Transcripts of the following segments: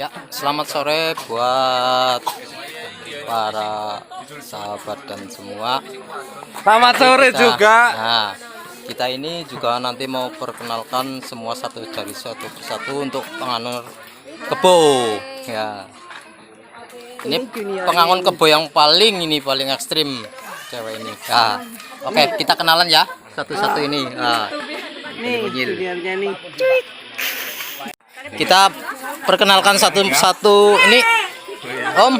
Ya, selamat sore buat para sahabat dan semua. Selamat sore juga. Nah, kita ini juga nanti mau perkenalkan semua satu dari satu persatu untuk penganut kebo. Ya, ini pengangon kebo yang paling ekstrim cewek ini. Nah, oke, kita kenalan ya satu-satu ini. Nah, Nih, biarnya nih. kita perkenalkan satu-satu ini. Om,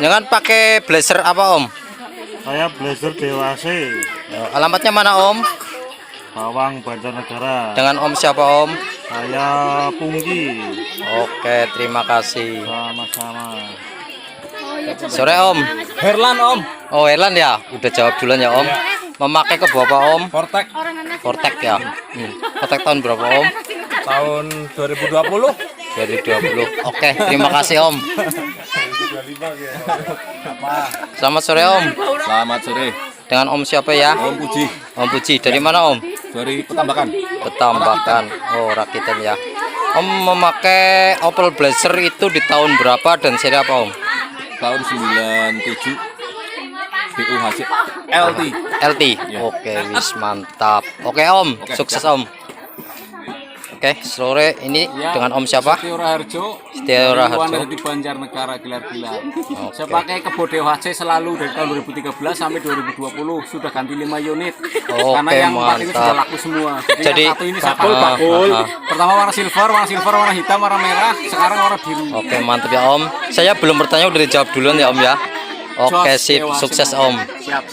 jangan pakai blazer apa Om? Saya blazer dewasa. Alamatnya mana Om? Bawang Banjarnegara. Dengan Om siapa Om? Saya Pungki. Oke, terima kasih. Sama-sama. Sore Om. Herlan Om. Oh Herlan ya, udah jawab duluan ya Om. Memakai kebo apa Om? Vortex Vortex ya. Vortex tahun berapa Om? tahun 2020. 2020. Oke, terima kasih Om. Selamat sore Om. Selamat sore, Dengan Om siapa ya? Om Puji Om Puji. Dari mana Om? dari Petambakan. Petambakan. Oh, rakitan ya. Om memakai Opel Blazer itu di tahun berapa dan seri apa Om? Tahun 97 BUHC LT. LT. Oke, wis mantap. Oke Om, sukses Om. Oke, sore ini dengan Om siapa? Setio Raharjo. Setio Raharjo. Dari di Banjarnegara Gilar-Gilar. Saya pakai kebo DHC selalu dari tahun 2013 sampai 2020. Sudah ganti 5 unit. Karena yang 4 ini sudah laku semua. Jadi yang satu ini saya bakul. Pertama warna silver, warna hitam, warna merah. Sekarang warna biru. Oke, mantap ya Om. Saya belum bertanya, udah dijawab duluan ya Om ya. Oke, sip, sukses Om. Siap.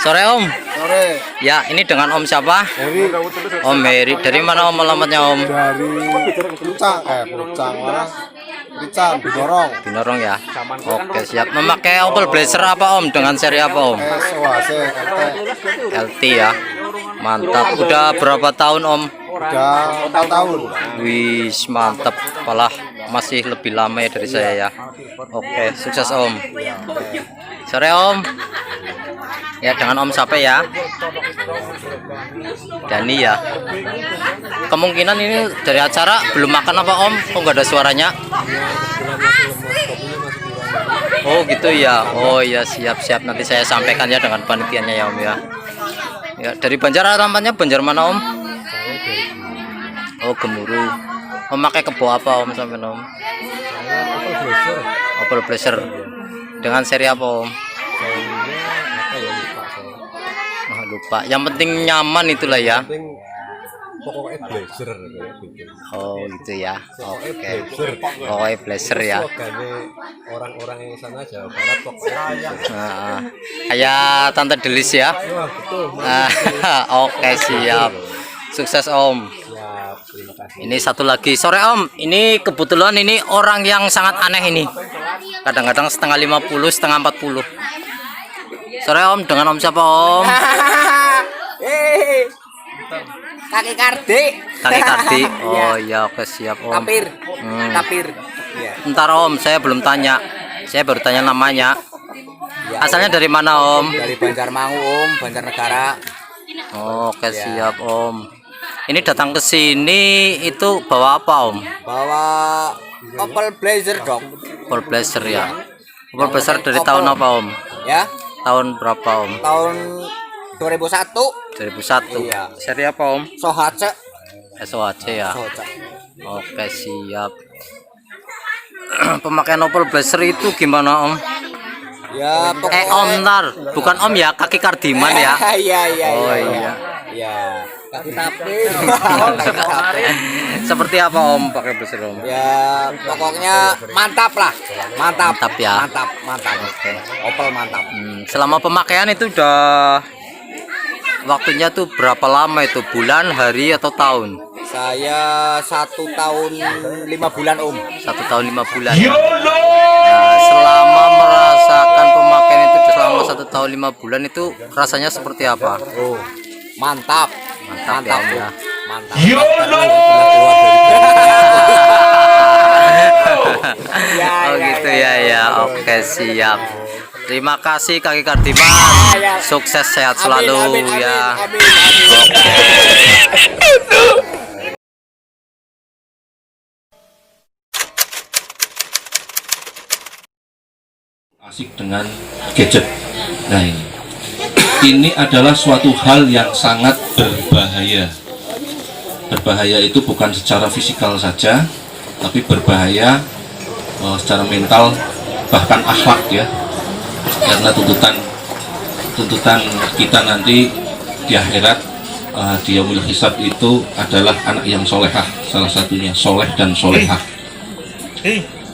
Sore Om. Sore. Ya, ini dengan Om siapa? Om Heri. Dari mana Om alamatnya Om? Dari Pucang mana? Rican Bidorong. Binorong ya. Oke, siap. Memakai Opel Blazer apa Om? Dengan seri apa Om? SOHC LT ya. Mantap. Udah berapa tahun Om? udah 4 tahun. Wis, mantap. Malah masih lebih lama ya dari saya ya. Oke, sukses Om. Sore Om. Ya, dengan Om siapa ya? Dani ya. Kemungkinan ini dari acara belum makan apa Om? Kok nggak ada suaranya? Oh gitu ya. Oh ya, siap-siap, nanti saya sampaikan ya dengan panitianya ya Om ya. Ya, dari Banjar, alamatnya Banjar mana Om? Oh, Gemuruh. Memakai kebo apa Om sampai Om? Opel Blazer. Dengan seri apa Om? Oh, lupa. Yang penting nyaman itulah ya. Pokoknya blazer Oh gitu ya. Oke. blazer. Oh, Blazer ya. Orang-orang yang sana Jawa Barat pokoknya Nah, kayak Tante Delis ya. Oke, siap. Sukses Om. Siap, terima kasih. Ini satu lagi. Sore Om. Ini kebetulan ini orang yang sangat aneh ini. Kadang-kadang setengah 50, setengah 40. Sore Om, dengan Om siapa Om? Kaki Kardi. Kaki Kardi. Oh iya, oke siap Om. Tapir. Iya. Ntar Om, saya belum tanya. Saya baru tanya namanya. Asalnya dari mana Om? Dari Banjarmangu Om, Banjarnegara. Oke, siap Om. Ini datang ke sini itu bawa apa Om? Bawa Opel Blazer dong. Opel Blazer ya. Opel Blazer dari tahun apa Om? Ya, Tahun berapa Om? tahun 2001. 2001. Iya. Seri apa Om? SOHC. SOHC ya. SOHC. Oke, siap. Pemakaian Opel Blazer itu gimana Om? Ya, pokoknya Om, ntar. Bukan Om ya, kaki Kardiman ya. Iya. Oh iya. Iya. Kaki tapir. Seperti apa Om pakai Blazer Om? Ya, pokoknya mantap lah. Mantap. Mantap ya. Mantap. Oke. Opel mantap. Selama pemakaian itu udah waktunya tuh berapa lama itu? Bulan, hari atau tahun? Saya 1 tahun 5 bulan Om. 1 tahun 5 bulan. Nah, selama merasakan pemakaian itu selama 1 tahun 5 bulan itu rasanya seperti apa? Oh, mantap. Mantap ya. Mantap. Oh gitu ya. Oke, siap. Terima kasih Kaki Kardiman. Sukses, sehat selalu ya. Amin. Oke. asik dengan gadget. Nah ini adalah suatu hal yang sangat berbahaya. Berbahaya itu bukan secara fisikal saja, tapi berbahaya secara mental, bahkan akhlak ya. Karena tuntutan kita nanti di akhirat, di yaumul hisab itu adalah anak yang solehah, salah satunya soleh dan solehah.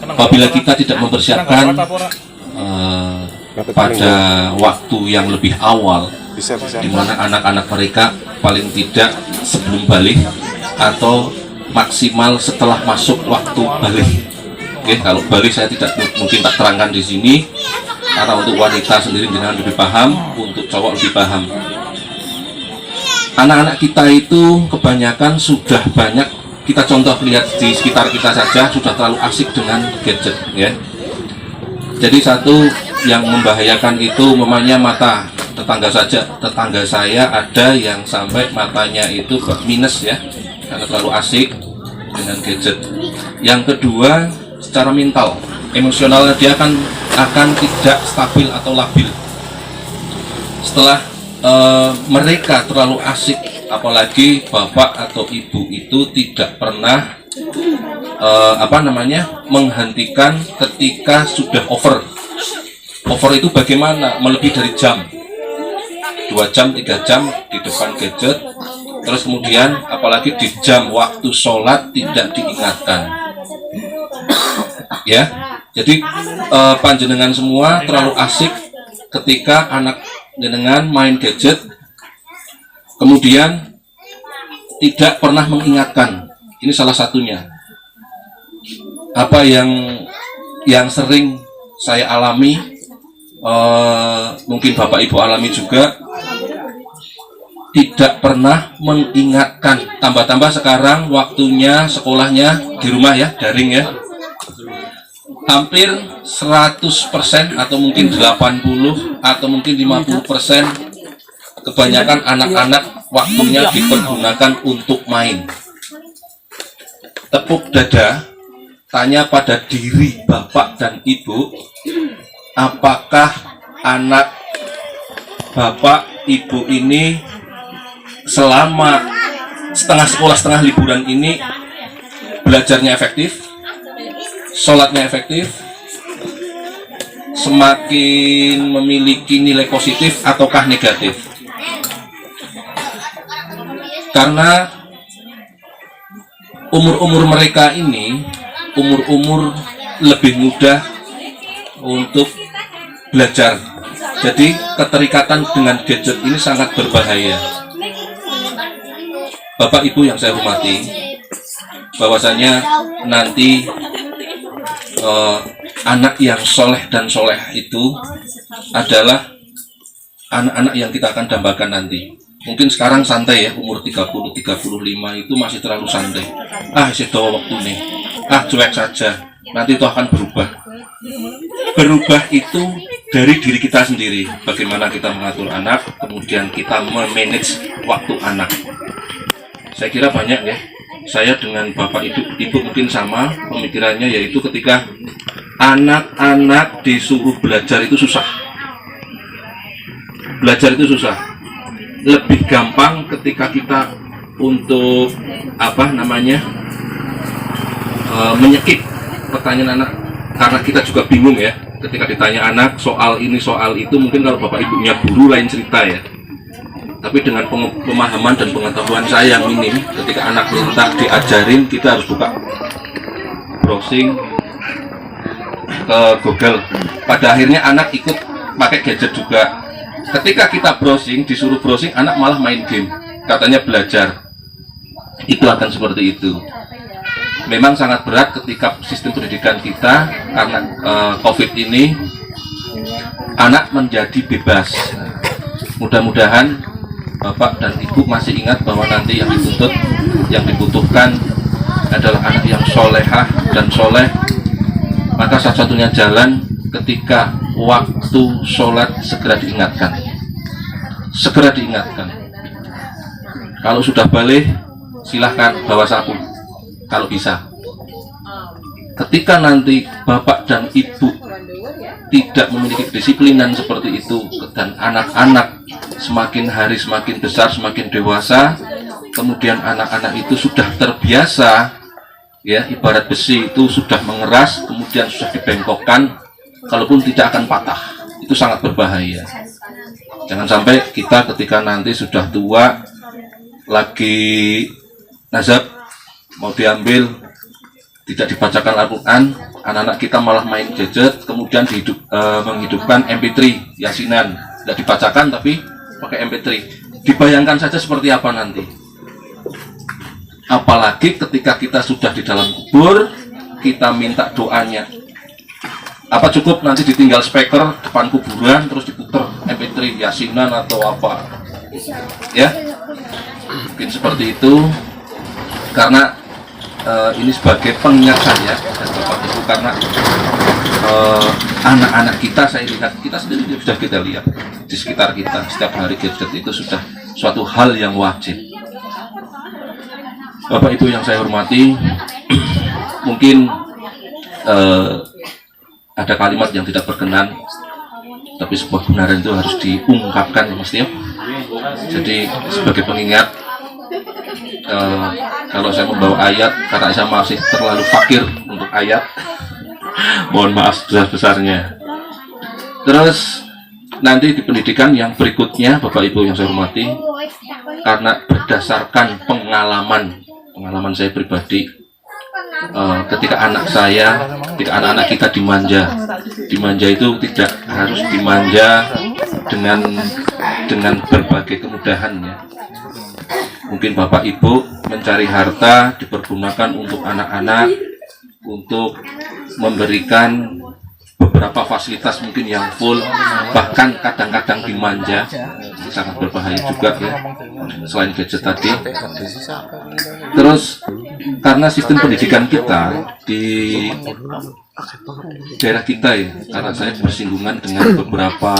Apabila kita tidak mempersiapkan pada waktu yang lebih awal, di mana anak-anak mereka paling tidak sebelum balik atau maksimal setelah masuk waktu balik. Oke, kalau balik saya tidak mungkin tak terangkan di sini, karena untuk wanita sendiri dengan lebih paham, untuk cowok lebih paham. Anak-anak kita itu kebanyakan sudah banyak, kita contoh lihat di sekitar kita saja, sudah terlalu asik dengan gadget ya. Jadi satu yang membahayakan itu memangnya mata. Tetangga saya ada yang sampai matanya itu minus ya, karena terlalu asik dengan gadget. Yang kedua, secara mental, emosionalnya dia akan tidak stabil atau labil. Setelah mereka terlalu asik, apalagi bapak atau ibu itu tidak pernah menghentikan ketika sudah over. Over itu bagaimana? Melebihi dari jam, 2 jam, 3 jam di depan gadget. Terus kemudian apalagi di jam waktu sholat tidak diingatkan ya. Jadi panjenengan semua terlalu asik ketika anak jenengan main gadget, kemudian tidak pernah mengingatkan. Ini salah satunya. Apa yang sering saya alami, mungkin bapak ibu alami juga, tidak pernah mengingatkan. Tambah-tambah sekarang waktunya sekolahnya di rumah ya, daring ya. Hampir 100% atau mungkin 80 atau mungkin 50% kebanyakan anak-anak waktunya dipergunakan untuk main. Tepuk dada, tanya pada diri bapak dan ibu, apakah anak bapak ibu ini selama setengah sekolah setengah liburan ini belajarnya efektif, sholatnya efektif, semakin memiliki nilai positif ataukah negatif? Karena umur-umur mereka ini umur-umur lebih mudah untuk belajar. Jadi keterikatan dengan gadget ini sangat berbahaya. Bapak Ibu yang saya hormati, bahwasanya nanti anak yang soleh dan soleh itu adalah anak-anak yang kita akan dambakan nanti. Mungkin sekarang santai ya, umur 30-35 itu masih terlalu santai. Isi dawa waktu nih, cuek saja, nanti itu akan berubah. Berubah itu dari diri kita sendiri, bagaimana kita mengatur anak, kemudian kita memanage waktu anak. Saya kira banyak ya, saya dengan bapak ibu mungkin sama pemikirannya, yaitu ketika anak-anak disuruh belajar itu susah. Belajar itu susah. Lebih gampang ketika kita untuk menyekip pertanyaan anak, karena kita juga bingung ya ketika ditanya anak soal ini soal itu. Mungkin kalau bapak ibunya guru lain cerita ya, tapi dengan pemahaman dan pengetahuan saya yang minim, ketika anak minta diajarin, kita harus buka browsing ke Google. Pada akhirnya anak ikut pakai gadget juga. Ketika kita browsing, disuruh browsing, anak malah main game, katanya belajar. Itu akan seperti itu. Memang sangat berat ketika sistem pendidikan kita, karena COVID ini, anak menjadi bebas. Mudah-mudahan bapak dan ibu masih ingat bahwa nanti yang dituntut, yang dibutuhkan adalah anak yang solehah dan soleh. Maka satu-satunya jalan ketika waktu sholat segera diingatkan. Segera diingatkan. Kalau sudah balik, silahkan bawa sapu kalau bisa. Ketika nanti bapak dan ibu tidak memiliki kedisiplinan seperti itu, dan anak-anak semakin hari semakin besar, semakin dewasa, kemudian anak-anak itu sudah terbiasa, ya, ibarat besi itu sudah mengeras, kemudian sudah dibengkokkan, kalaupun tidak akan patah. Itu sangat berbahaya. Jangan sampai kita ketika nanti sudah tua, lagi nazab, mau diambil, tidak dibacakan Al-Quran, anak-anak kita malah main gadget, kemudian menghidupkan MP3, yasinan, tidak dibacakan tapi pakai MP3. Dibayangkan saja seperti apa nanti. Apalagi ketika kita sudah di dalam kubur, kita minta doanya. Apa cukup nanti ditinggal speaker depan kuburan, terus diputer MP3, yasinan atau apa? Ya, mungkin seperti itu. Karena ini sebagai pengingat saya dan Bapak Ibu, karena anak-anak kita, saya lihat, kita sendiri sudah kita lihat di sekitar kita, setiap hari gadget itu sudah suatu hal yang wajib. Bapak Ibu yang saya hormati, mungkin ada kalimat yang tidak berkenan, tapi sebuah kebenaran itu harus diungkapkan, Mas Tio. Jadi sebagai pengingat, kalau saya membawa ayat, karena saya masih terlalu fakir untuk ayat, mohon maaf sebesar-besarnya. Terus nanti di pendidikan yang berikutnya, Bapak Ibu yang saya hormati, karena berdasarkan pengalaman saya pribadi, ketika anak-anak kita dimanja itu tidak harus dimanja dengan berbagai kemudahan, ya. Mungkin Bapak Ibu mencari harta dipergunakan untuk anak-anak, untuk memberikan beberapa fasilitas mungkin yang full, bahkan kadang-kadang dimanja. Sangat berbahaya juga, ya, selain gadget tadi. Terus karena sistem pendidikan kita di daerah kita, ya, karena saya bersinggungan dengan beberapa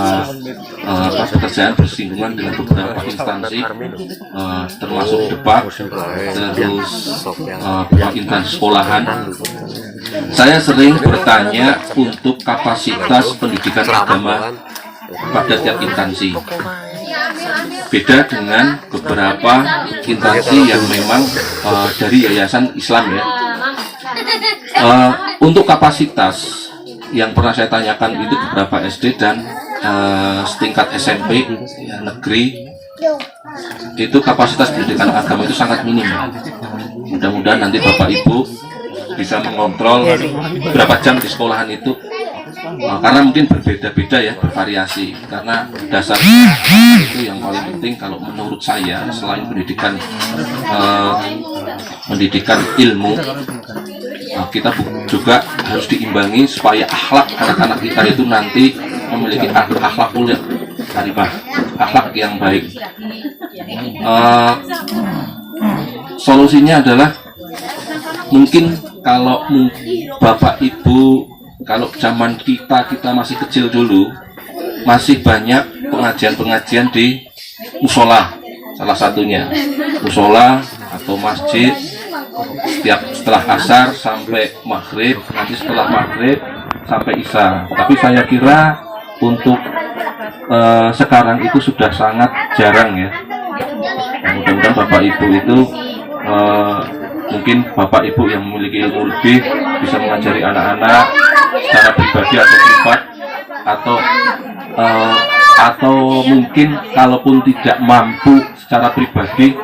pekerjaan, bersinggungan dengan beberapa instansi, termasuk Depak, terus instansi sekolahan. Saya sering bertanya untuk kapasitas pendidikan agama pada tiap instansi. Beda dengan beberapa instansi yang memang dari yayasan Islam, ya. Untuk kapasitas yang pernah saya tanyakan itu beberapa SD dan setingkat SMP, ya, negeri, itu kapasitas pendidikan agama itu sangat minim. Mudah-mudahan nanti Bapak Ibu bisa mengontrol berapa jam di sekolahan itu, karena mungkin berbeda-beda, ya, bervariasi. Karena dasar itu yang paling penting kalau menurut saya, selain pendidikan ilmu, kita juga harus diimbangi supaya akhlak anak-anak kita itu nanti memiliki akhlak mulia, akhlak yang baik. Solusinya adalah mungkin kalau Bapak Ibu, kalau zaman kita masih kecil dulu, masih banyak pengajian-pengajian di musola, salah satunya musola atau masjid, setelah asar sampai maghrib, nanti setelah maghrib sampai isya. Tapi saya kira untuk sekarang itu sudah sangat jarang, ya. Mudah-mudahan Bapak Ibu itu mungkin Bapak Ibu yang memiliki ilmu lebih bisa mengajari anak-anak secara pribadi atau privat, atau mungkin kalaupun tidak mampu secara pribadi,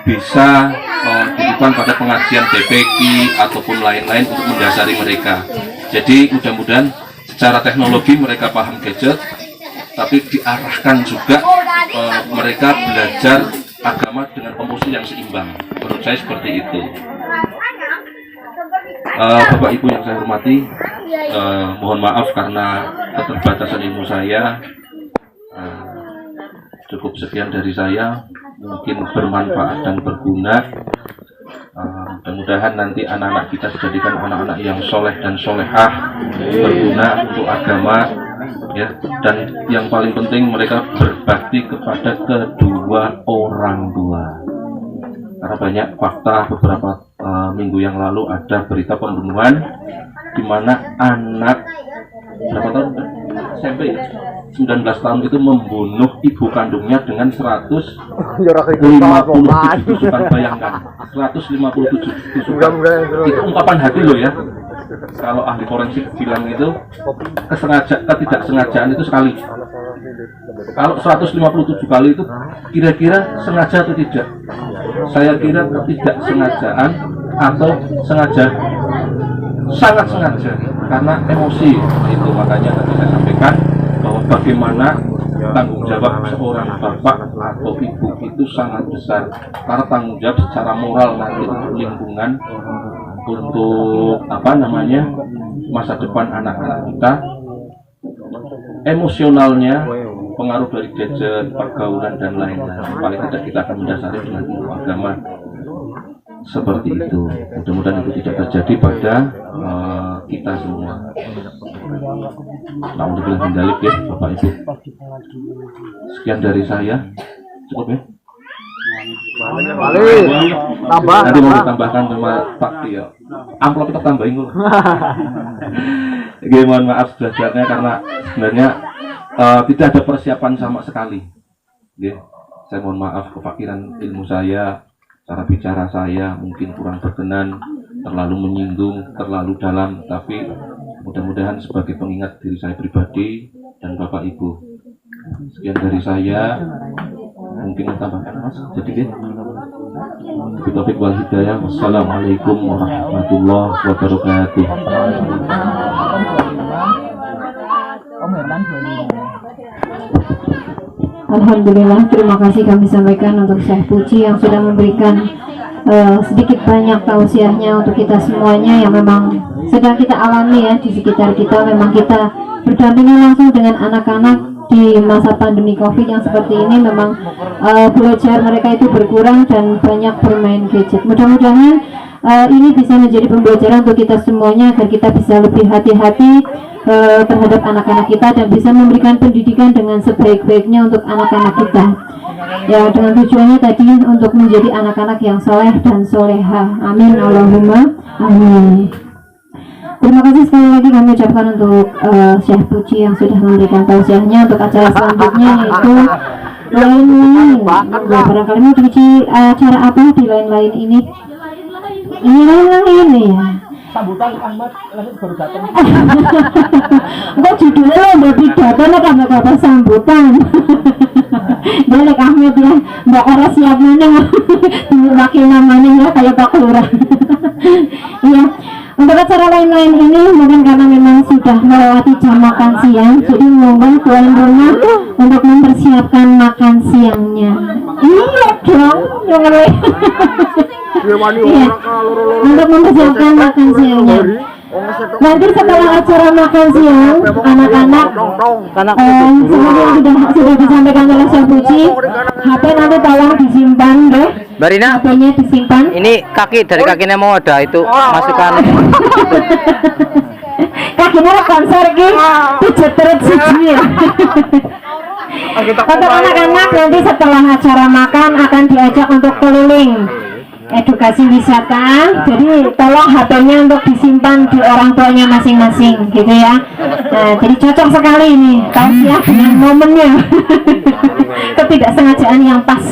bisa dilakukan pada pengajian DPQ ataupun lain-lain untuk mendasari mereka. Jadi mudah-mudahan secara teknologi mereka paham gadget, tapi diarahkan juga mereka belajar agama dengan komposisi yang seimbang. Menurut saya seperti itu. Bapak Ibu yang saya hormati, mohon maaf karena keterbatasan ilmu saya. Cukup sekian dari saya, mungkin bermanfaat dan berguna. Mudah-mudahan nanti anak-anak kita dijadikan anak-anak yang soleh dan solehah, berguna untuk agama, ya. Dan yang paling penting mereka berbakti kepada kedua orang tua. Karena banyak fakta beberapa minggu yang lalu ada berita pembunuhan di mana anak berapa tahun? SMP ya? 19 tahun itu membunuh ibu kandungnya dengan 157 tusukan, bayangkan 157 tusukan. Itu ungkapan hati loh ya. Kalau ahli forensik bilang itu ketidaksengajaan itu sekali. Kalau 157 kali itu kira-kira sengaja atau tidak? Saya kira ketidaksengajaan atau sengaja, sangat sengaja karena emosi itu. Makanya tadi saya sampaikan bahwa bagaimana tanggung jawab seorang bapak atau ibu itu sangat besar, karena tanggung jawab secara moral nanti untuk lingkungan, untuk masa depan anak-anak kita, emosionalnya, pengaruh dari gadget, pergaulan dan lain-lain. Paling tidak kita akan mendasari dengan ilmu agama seperti itu. Mudah-mudahan itu tidak terjadi pada kita semua. Alhamdulillah mendalik ya Bapak Ibu. Sekian dari saya. Cukup ya? Nanti mau ditambahkan sama Pak Tio. Amplop kita tambahin dulu. Mohon maaf sebenarnya karena sebenarnya tidak ada persiapan sama sekali. Saya mohon maaf kefakiran ilmu saya, cara bicara saya mungkin kurang berkenan, terlalu menyinggung, terlalu dalam, tapi mudah-mudahan sebagai pengingat diri saya pribadi dan Bapak Ibu. Sekian dari saya. Mungkin tambahkan Mas, jadi Taufiq wal hidayah. Wassalamualaikum warahmatullahi wabarakatuh. Alhamdulillah, terima kasih kami sampaikan untuk Syekh Puji yang sudah memberikan sedikit banyak tausiahnya untuk kita semuanya yang memang sedang kita alami ya di sekitar kita. Memang kita berdampingan langsung dengan anak-anak di masa pandemi COVID yang seperti ini. Memang belajar mereka itu berkurang dan banyak bermain gadget. Mudah-mudahan ini bisa menjadi pembelajaran untuk kita semuanya agar kita bisa lebih hati-hati terhadap anak-anak kita dan bisa memberikan pendidikan dengan sebaik-baiknya untuk anak-anak kita. Ya, dengan tujuannya tadi untuk menjadi anak-anak yang soleh dan soleha. Amin Allahumma amin. Terima kasih sekali lagi kami ucapkan untuk Syekh Puji yang sudah memberikan tausiahnya. Untuk acara selanjutnya yaitu lain-lain. Ya, barangkali mau diuji acara apa di lain-lain ini? Ini lain-lain ya. Sambutan Ahmad baru datang. Kok judulnya udah pidato nih kabar sambutan. Dia lek Ahmad ya, mbak orang siap mana makin namanya ya kayak Pak Lurah. Iya. Untuk acara lain-lain ini mungkin karena memang sudah melewati jam makan siang, jadi mohon tuan rumah untuk mempersiapkan makan siangnya. Iya dong, iya. Untuk mempersiapkan makan siangnya. Nanti setelah acara makan siang, anak-anak seperti yang sudah disampaikan oleh Syekh Puji, HP nanti tolong disimpan deh. Barina, HP-nya disimpan. ini kaki dari kakinya mau ada itu masukkan. Kakinya konser ki, pijet terus siji. Untuk anak-anak nanti setelah acara makan akan diajak untuk keliling edukasi wisata, jadi tolong HP-nya untuk disimpan di orang tuanya masing-masing gitu ya. Nah, jadi cocok sekali ini tausiah dengan momennya. Ketidaksengajaan yang pas.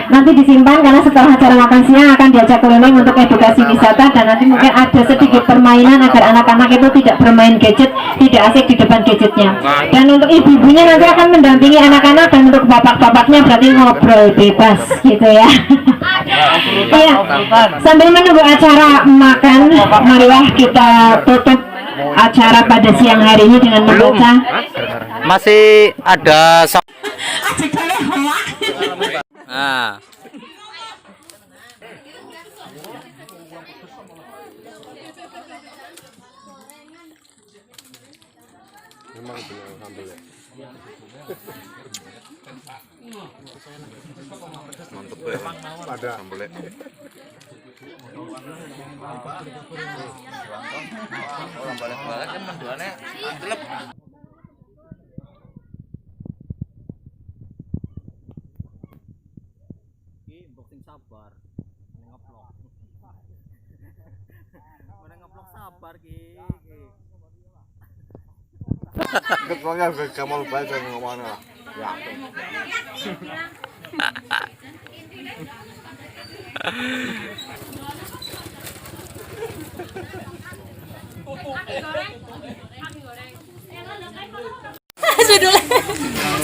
Nanti disimpan karena setelah acara makan siang akan diajak keliling untuk edukasi wisata dan nanti mungkin ada sedikit permainan agar anak-anak itu tidak bermain gadget, tidak asik di depan gadgetnya. Dan untuk ibu-ibunya nanti akan mendampingi anak-anak dan untuk bapak-bapaknya berarti ngobrol bebas gitu ya. Iya, sambil menunggu acara makan, marilah kita tutup acara pada siang hari ini dengan membaca. Masih ada nah. Mantep ya. Ada sambelnya. Orang balik-balik kan menduannya antelep. Sabar ngeplok mana ngeplok sabar ki Ketuanya Kamal baca ngomong lah. Ya.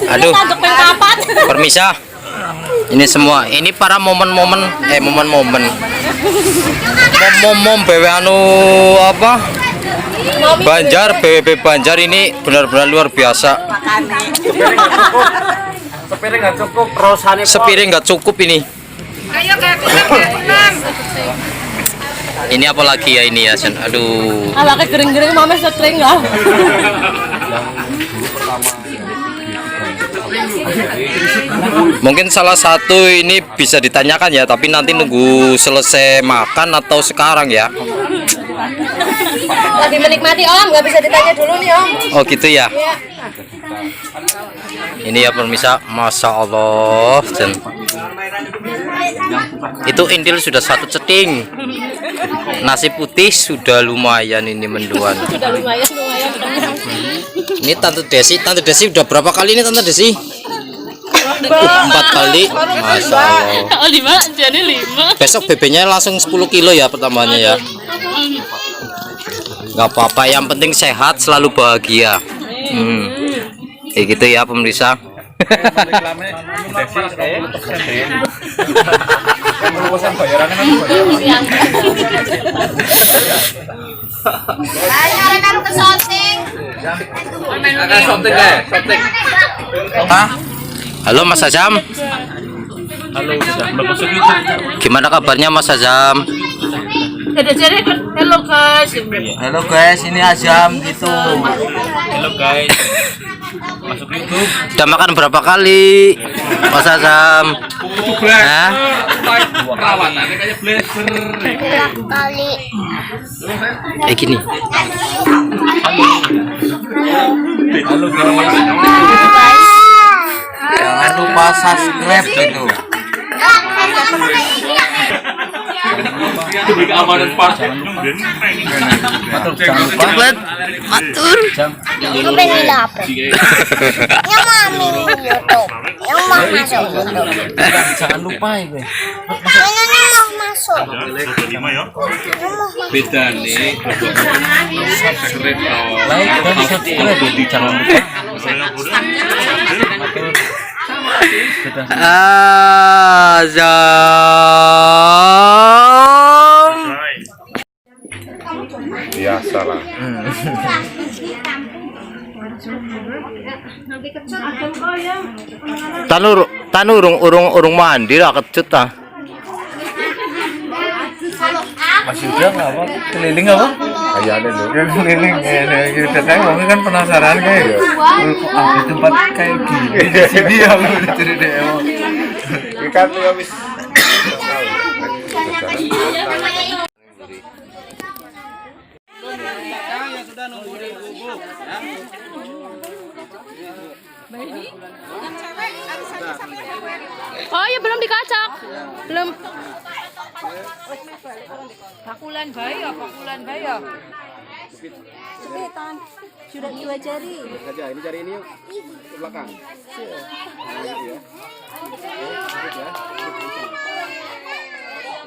Aduh, permisa. Ini semua, ini para momen-momen BW anu apa? Banjar, BWB Banjar ini benar-benar luar biasa. Sepiring nggak cukup, rosane Sepiring nggak cukup ini. Ini apa lagi ya ini ya, Sen? Aduh. Alaknya gering-gering mama setring lah. Mungkin salah satu ini bisa ditanyakan ya, tapi nanti nunggu selesai makan atau sekarang ya. Lagi menikmati Om, nggak bisa ditanya dulu nih Om. Oh gitu ya. Ini ya pemirsa, masya Allah. Jen. Itu indil sudah 1 ceting. Nasi putih sudah lumayan ini menduan. Sudah lumayan. Ini Tante Desi udah berapa kali ini Tante Desi? 4 kali, masya Allah. Oh 5, jadi 5. Besok bebeknya langsung 10 kilo ya pertambahannya ya. Gak apa-apa, yang penting sehat, selalu bahagia. Kayak gitu ya pemirsa. Halo Mas Azam. Gimana kabarnya Mas Azam? Halo guys. Halo guys, ini Azam gitu. Halo guys. Masuk YouTube. Udah makan berapa kali Mas Azam? Hah? Perawatannya kayak blazer. Kali. Gini. Halo guys. Jangan lupa subscribe gitu. Demi keamanan partai. Matur. Yang pengen apa? Yang mami YouTube. Yang mau masuk YouTube. Jangan lupa ini. Mainannya mau masuk. Yang mau Beda nih. Subscribe Like dan subscribe, jangan lupa. Azam. Biasalah. Tanu urung mandi lah kecut ta. Mas Yuda nggak apa? Keliling apa? Kayak ada loh. Keliling kita tahu mungkin kan penasaran kayak ya. Kok ada tempat kayak gini di sini ya lu jadi demo. Ikan ya wis. Oh ya belum dikacak. Belum. Pakulan bayi ya. Cepetan. Sudah 2 jari. Saja ini cari ini yuk. Ke belakang.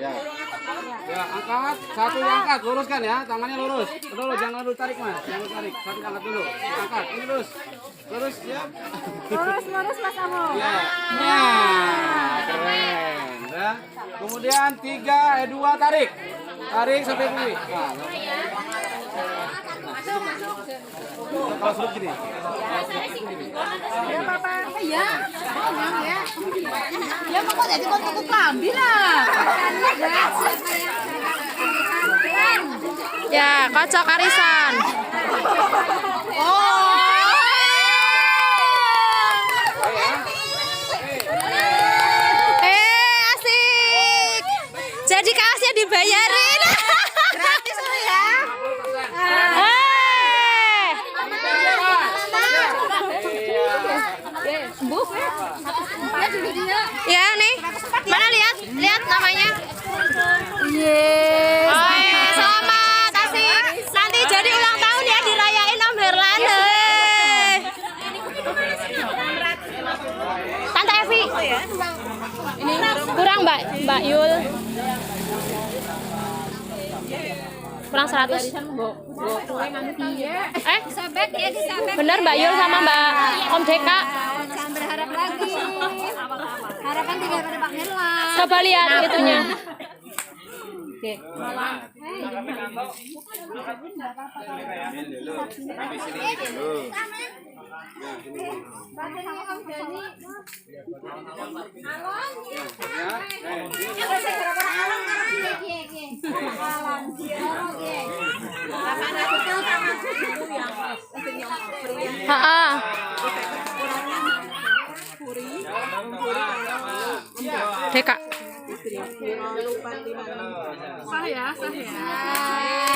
Ya. Ya, angkat. Satu angkat, luruskan ya. Tangannya lurus. Dulu jangan lu tarik, Mas. Jangan lu tarik. Satu angkat dulu. Angkat. Ini lurus. Lurus ya. Lurus Mas Amo. Ya. Nah, keren. Ya. Kemudian 2 tarik. Tarik sampai sini. Nah. Kalau suruh gini. Ya Papa. Ya. Ya kok jadi kok kambing lah. Ya, kocok arisan. Oh. Asik. Jadi kasnya dibayarin. Gratis ya. Ya nih, mana lihat namanya. Selamat asik. Nanti jadi ulang tahun ya dirayain Om Herlan. Mbak Yul. Kurang 100. Bener Mbak Yul sama Mbak Om Deka. Jangan berharap lagi. Harapan tinggal pada Pak Herlan. Coba lihat itunya. Deka.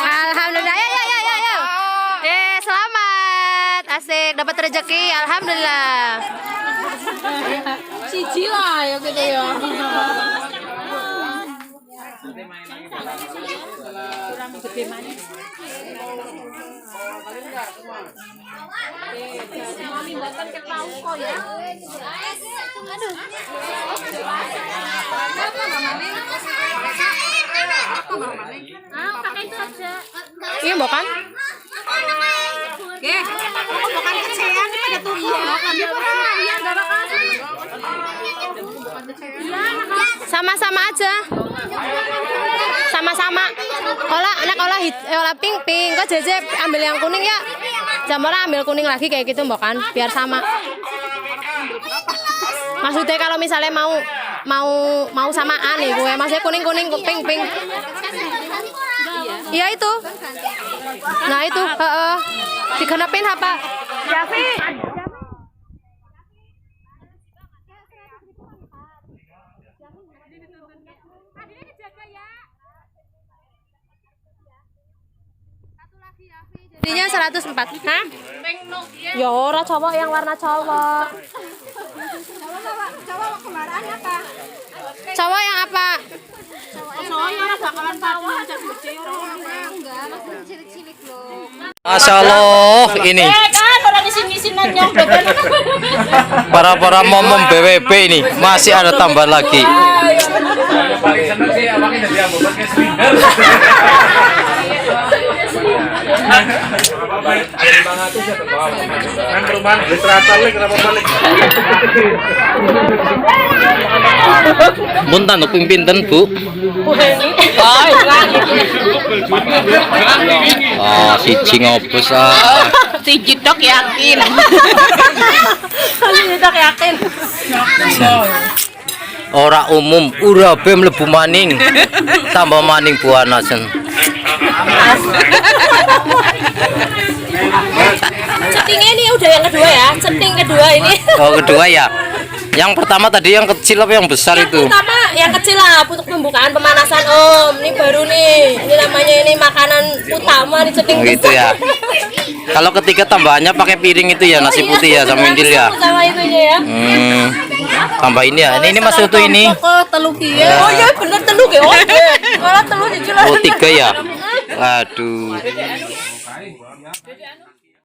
Alhamdulillah, ya. Selamat, asik, dapat rezeki, alhamdulillah. Siji lah ya gitu ya. Iya bukan? Bukan kecean pada tubuh. Sama-sama aja. Sama-sama. Olah pink. Kok Jeje ambil yang kuning ya. Jamora ambil kuning lagi kayak gitu mbok kan, biar sama. Maksudnya kalau misalnya mau samaan nih gue, maksudnya kuning pink. Iya itu. Nah itu, digenepin apa? Javi. Jadinya 104. Hah? Ya ora cowok yang warna cowok. Cowok kemarahan apa? Cowok yang apa? Cowok yang bakalan tahu aja kecil. Enggak, masih cilik-cilik loh. Masya Allah ini Kan orang di sini-sini nyongkok. para momom BWB ini masih ada tambah lagi. Paling seneng sih abangnya jadi anggota kayak slinger. Kan perumahan literatur lagi kenapa balik? Buntan untuk pinten Bu. Oh, siji ngopus ah. Siji tok yakin. Siji tok yakin. Ora umum, urabe mlebu maning. Tambah maning buanasen. Settingnya ini udah yang kedua ya, setting kedua ini. Oh, kedua ya. Yang pertama tadi yang kecil apa yang besar itu? Pertama yang kecil lah untuk pembukaan pemanasan Om. Ini baru nih. Ini namanya ini makanan utama nih setting Gitu ya. Kalau ketiga tambahannya pakai piring itu ya, nasi putih ya sama indil ya. Sama itunya ya. Tambah ini ya. Ini Mas Utu ini. Telur ya. Oh iya bener telur ya. Malah telur dijual. Oh, 3 ya. Waduh.